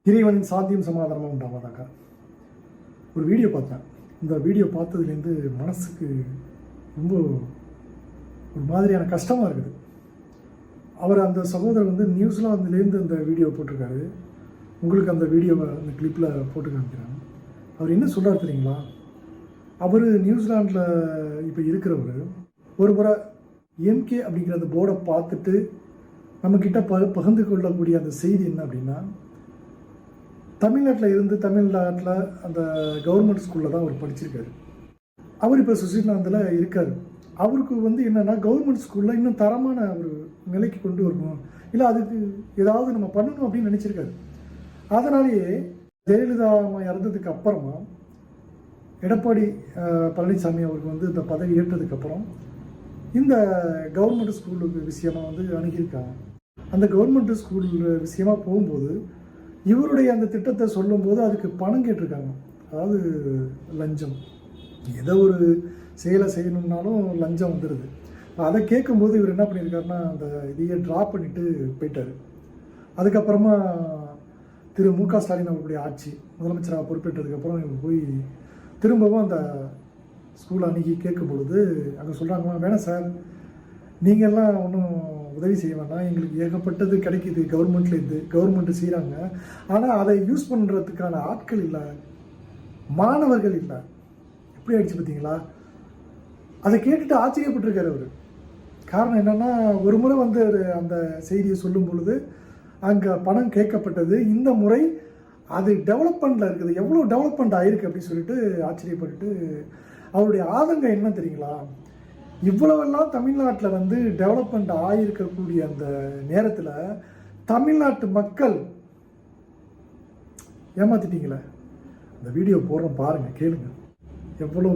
இறைவனின் சாந்தியும் சமாதானமும் உண்டாவதாக. ஒரு வீடியோ பார்த்தேன். இந்த வீடியோ பார்த்ததுலேருந்து மனசுக்கு ரொம்ப ஒரு மாதிரியான கஷ்டமாக இருக்குது. அவர் அந்த சகோதரர் வந்து நியூசிலாந்துலேருந்து அந்த வீடியோ போட்டிருக்காரு. உங்களுக்கு அந்த வீடியோவை அந்த கிளிப்பில் போட்டு காமிக்கிறாங்க. அவர் என்ன சொல்கிறார் தெரியுங்களா? அவர் நியூசிலாண்டில் இப்போ இருக்கிறவர் ஒரு முறை எம்கே அப்படிங்கிற அந்த போர்டை பார்த்துட்டு நம்மக்கிட்ட பகிர்ந்து கொள்ளக்கூடிய அந்த செய்தி என்ன அப்படின்னா, தமிழ்நாட்டில் அந்த கவர்மெண்ட் ஸ்கூலில் தான் அவர் படிச்சிருக்காரு. அவர் இப்போ சுவிட்சர்லாந்தில் இருக்கார். அவருக்கு வந்து என்னென்னா, கவர்மெண்ட் ஸ்கூலில் இன்னும் தரமான ஒரு நிலைக்கு கொண்டு வரணும், இல்லை அதுக்கு ஏதாவது நம்ம பண்ணணும் அப்படின்னு நினச்சிருக்காரு. அதனாலேயே ஜெயலலிதா அம்மா இறந்ததுக்கு அப்புறமா எடப்பாடி பழனிசாமி அவருக்கு வந்து இந்த பதவி ஏற்றதுக்கப்புறம் இந்த கவர்மெண்ட் ஸ்கூலுக்கு விஷயமாக வந்து அணுகியிருக்காங்க. அந்த கவர்மெண்ட் ஸ்கூல் விஷயமாக போகும்போது இவருடைய அந்த திட்டத்தை சொல்லும்போது அதுக்கு பணம் கேட்டிருக்காங்க. அதாவது லஞ்சம், ஏதோ ஒரு செயலை செய்யணும்னாலும் லஞ்சம் வந்துடுது. அதை கேட்கும்போது இவர் என்ன பண்ணியிருக்காருன்னா, அந்த இதையே ட்ராப் பண்ணிட்டு போயிட்டார். அதுக்கப்புறமா திரு மு.க. ஸ்டாலின் அவர்களுடைய ஆட்சி முதலமைச்சராக பொறுப்பேற்றதுக்கப்புறம் இவர் போய் திரும்பவும் அந்த ஸ்கூலை அணுகி கேட்கும் பொழுது அங்கே சொல்கிறாங்களா, வேணாம் சார், நீங்கள்லாம் ஒன்றும் உதவி செய்ய வேண்டாம், எங்களுக்கு ஏகப்பட்டது கிடைக்கிது கவர்மெண்ட்லேருந்து, கவர்மெண்ட்டு செய்கிறாங்க, ஆனால் அதை யூஸ் பண்ணுறதுக்கான ஆட்கள் இல்லை, மாணவர்கள் இல்லை. எப்படி ஆயிடுச்சு பார்த்தீங்களா? அதை கேட்டுட்டு ஆச்சரியப்பட்டிருக்காரு அவர். காரணம் என்னென்னா, ஒரு முறை வந்து அந்த செய்தியை சொல்லும் பொழுது அங்கே பணம் கேட்கப்பட்டது, இந்த முறை அது டெவலப்மெண்ட்டில் இருக்குது, எவ்வளோ டெவலப்மெண்ட் ஆகிருக்கு அப்படின்னு சொல்லிட்டு ஆச்சரியப்பட்டுட்டு அவருடைய ஆதங்கம் என்ன தெரியுங்களா? இவ்வளவெல்லாம் தமிழ்நாட்டில் வந்து டெவலப்மெண்ட் ஆகியிருக்கக்கூடிய அந்த நேரத்தில் தமிழ்நாட்டு மக்கள் ஏமாத்திட்டீங்களே. அந்த வீடியோ போடுறோம் பாருங்கள், கேளுங்க. எவ்வளோ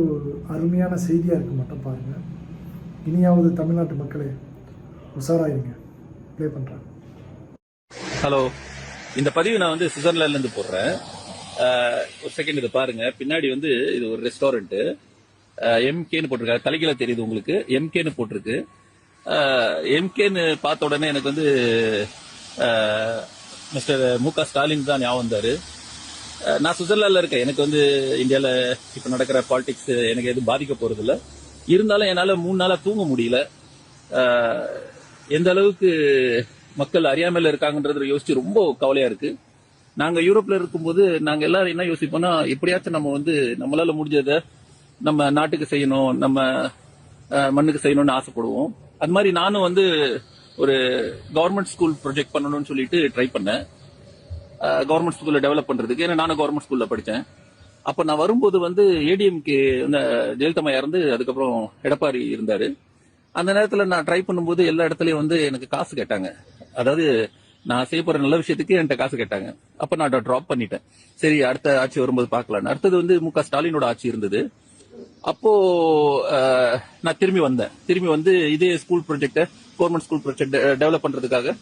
அருமையான செய்தியாக இருக்குது மட்டும் பாருங்கள். இனியாவது தமிழ்நாட்டு மக்களே உஷாராயிருங்க. ப்ளே பண்ணுறேன். ஹலோ, இந்த பதிவு நான் வந்து சுவிட்சர்லாந்துலேருந்து போடுறேன். ஒரு செகண்ட் இதை பாருங்க. பின்னாடி வந்து இது ஒரு ரெஸ்டாரண்ட், எம்கேன்னு போட்டிருக்காரு. தலைகீழ தெரியுது உங்களுக்கு, எம்கேன்னு போட்டிருக்கு. எம்கேன்னு பார்த்த உடனே எனக்கு வந்து மிஸ்டர் மு.க. ஸ்டாலின் தான் ஞாபகம் வந்தாரு. நான் சுவிட்சர்லாந்துல இருக்கேன். எனக்கு வந்து இந்தியாவில் இப்போ நடக்கிற பாலிடிக்ஸ் எனக்கு எதுவும் பாதிக்க போறதில்ல. இருந்தாலும் என்னால் 3 நாளா தூங்க முடியல. எந்த அளவுக்கு மக்கள் அறியாமையில் இருக்காங்கன்றத யோசிச்சு ரொம்ப கவலையா இருக்கு. நாங்க யூரோப்ல இருக்கும்போது நாங்க எல்லாரும் என்ன யோசிப்போம்னா, எப்படியாச்சும் நம்ம வந்து நம்மளால முடிஞ்சதை நம்ம நாட்டுக்கு செய்யணும், நம்ம மண்ணுக்கு செய்யணும்னு ஆசைப்படுவோம். அது மாதிரி நானும் வந்து ஒரு கவர்மெண்ட் ஸ்கூல் ப்ரொஜெக்ட் பண்ணணும்னு சொல்லிட்டு ட்ரை பண்ணேன், கவர்மெண்ட் ஸ்கூல்ல டெவலப் பண்றதுக்கு. ஏன்னா நானும் கவர்மெண்ட் ஸ்கூல்ல படித்தேன். அப்ப நான் வரும்போது வந்து ஏடிஎம்கே ஜெயலலிதா இறந்து அதுக்கப்புறம் எடப்பாடி இருந்தாரு. அந்த நேரத்தில் நான் ட்ரை பண்ணும்போது எல்லா இடத்துலயும் வந்து எனக்கு காசு கேட்டாங்க. அதாவது நான் செய்ய போற நல்ல விஷயத்துக்கு என்கிட்ட காசு கேட்டாங்க. அப்ப நான் அதை ட்ராப் பண்ணிட்டேன். சரி, அடுத்த ஆட்சி வரும்போது பார்க்கலாம். அடுத்தது வந்து மு.க. ஸ்டாலினோட ஆட்சி இருந்தது. அப்போ நான் திரும்பி வந்து இதே school project, government school project develop பண்றதுக்காக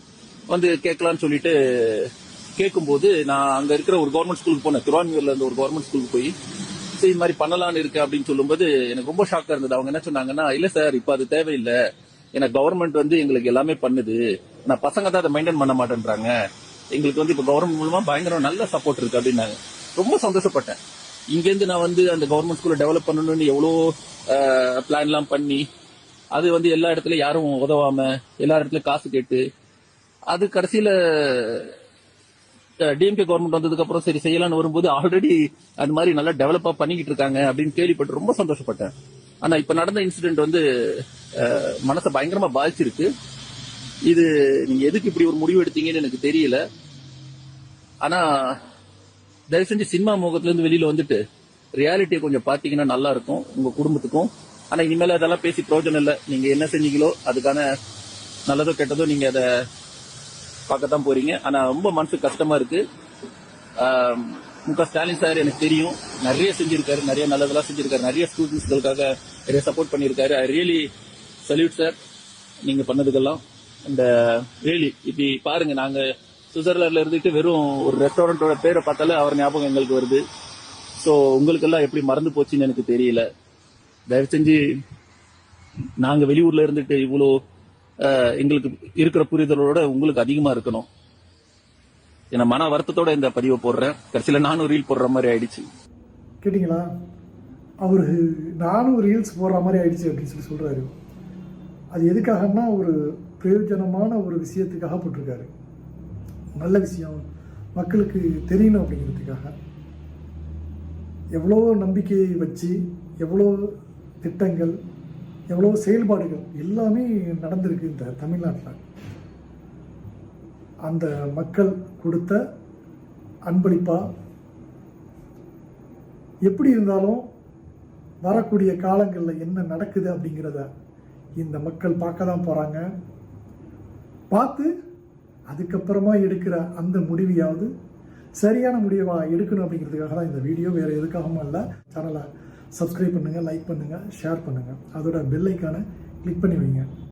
வந்து கேட்கலான்னு சொல்லிட்டு கேட்கும்போது நான் அங்க இருக்கிற ஒரு கவர்மெண்ட் ஸ்கூலுக்கு போனேன். திருவான்மியூர்ல இருந்த ஒரு கவர்மெண்ட் ஸ்கூலுக்கு போய் சரி, இது மாதிரி பண்ணலான்னு இருக்கு அப்படின்னு சொல்லும்போது எனக்கு ரொம்ப ஷாக்கா இருந்தது. அவங்க என்ன சொன்னாங்கன்னா, இல்ல சார், இப்ப அது தேவையில்லை, ஏன்னா கவர்மெண்ட் வந்து எங்களுக்கு எல்லாமே பண்ணுது, நான் பசங்க தான் அதை மெயின்டைன் பண்ண மாட்டேன்றாங்க, எங்களுக்கு வந்து இப்ப கவர்மெண்ட் மூலமா பயங்கர நல்ல சப்போர்ட் இருக்கு அப்படின்னாங்க. ரொம்ப சந்தோஷப்பட்டேன். இங்கேருந்து நான் வந்து அந்த கவர்மெண்ட் ஸ்கூலை டெவலப் பண்ணணும்னு எவ்வளோ பிளான் எல்லாம் பண்ணி, அது வந்து எல்லா இடத்துலயும் யாரும் உதவாம, எல்லா இடத்துலயும் காசு கேட்டு, அது கடைசியில டிஎம்கே கவர்மெண்ட் வந்ததுக்கு அப்புறம் சரி செய்யலாம்னு வரும்போது ஆல்ரெடி அந்த மாதிரி நல்லா டெவலப்பா பண்ணிக்கிட்டு இருக்காங்க அப்படின்னு கேள்விப்பட்டு ரொம்ப சந்தோஷப்பட்டேன். ஆனா இப்ப நடந்த இன்சிடென்ட் வந்து மனசை பயங்கரமா பாதிச்சிருக்கு. இது நீங்க எதுக்கு இப்படி ஒரு முடிவு எடுத்தீங்கன்னு எனக்கு தெரியல. ஆனா தயவு செஞ்சு சினிமா முகத்துல இருந்து வெளியில வந்துட்டு ரியாலிட்டியை கொஞ்சம் பாத்தீங்கன்னா நல்லா இருக்கும் உங்க குடும்பத்துக்கும். ஆனா இனிமேல அதெல்லாம் பேசி பிரயோஜனம் இல்லை. நீங்க என்ன செஞ்சீங்களோ அதுக்கான நல்லதோ கெட்டதோ நீங்க அதை பார்க்கத்தான் போறீங்க. ஆனா ரொம்ப மனசு கஷ்டமா இருக்கு. மு.க. ஸ்டாலின் சார் எனக்கு தெரியும், நிறைய செஞ்சிருக்காரு, நிறைய நல்லதெல்லாம் செஞ்சிருக்காரு, நிறைய ஸ்டூடெண்ட்ஸ்களுக்காக நிறைய சப்போர்ட் பண்ணியிருக்காரு. ஐ ரியலி சல்யூட் சார், நீங்க பண்ணதுக்கெல்லாம். இந்த ரியலி இப்படி பாருங்க, நாங்க சுவிட்சர்லாந்துல இருந்துட்டு வெறும் ஒரு ரெஸ்டாரண்டோட பேரை பார்த்தாலே அவர் ஞாபகம் எங்களுக்கு வருது. ஸோ உங்களுக்கெல்லாம் எப்படி மறந்து போச்சுன்னு எனக்கு தெரியல. தயவு செஞ்சு நாங்க வெளியூர்ல இருந்துட்டு இவ்வளோ எங்களுக்கு இருக்கிற புரிதலோட உங்களுக்கு அதிகமா இருக்கணும். ஏன்னா மன வருத்தத்தோட இந்த பதிவை போடுறேன். கடைசியில நானும் ரீல் போடுற மாதிரி ஆயிடுச்சு. கேட்டிங்களா? அவரு நானும் ரீல்ஸ் போடுற மாதிரி ஆயிடுச்சு அப்படின்னு சொல்றாரு. அது எதுக்காகன்னா ஒரு பிரயோஜனமான ஒரு விஷயத்துக்காக போட்டிருக்காரு. நல்ல விஷயம் மக்களுக்கு தெரியணும் அப்படிங்கிறதுக்காக. எவ்வளோ நம்பிக்கையை வச்சு எவ்வளோ திட்டங்கள் எவ்வளோ செயல்பாடுகள் எல்லாமே நடந்திருக்கு இந்த தமிழ்நாட்டில். அந்த மக்கள் கொடுத்த அன்பளிப்பா எப்படி இருந்தாலும் வரக்கூடிய காலங்களில் என்ன நடக்குது அப்படிங்கிறத இந்த மக்கள் பார்க்க தான் போகிறாங்க. பார்த்து அதுக்கப்புறமா எடுக்கிற அந்த முடிவையாவது சரியான முடிவாக எடுக்கணும் அப்படிங்கிறதுக்காக தான் இந்த வீடியோ. வேறு எதுக்காகவும் இல்லை. சேனலை சப்ஸ்கிரைப் பண்ணுங்கள், லைக் பண்ணுங்கள், ஷேர் பண்ணுங்கள். அதோட பெல் ஐக்கானை கிளிக் பண்ணி வைங்க.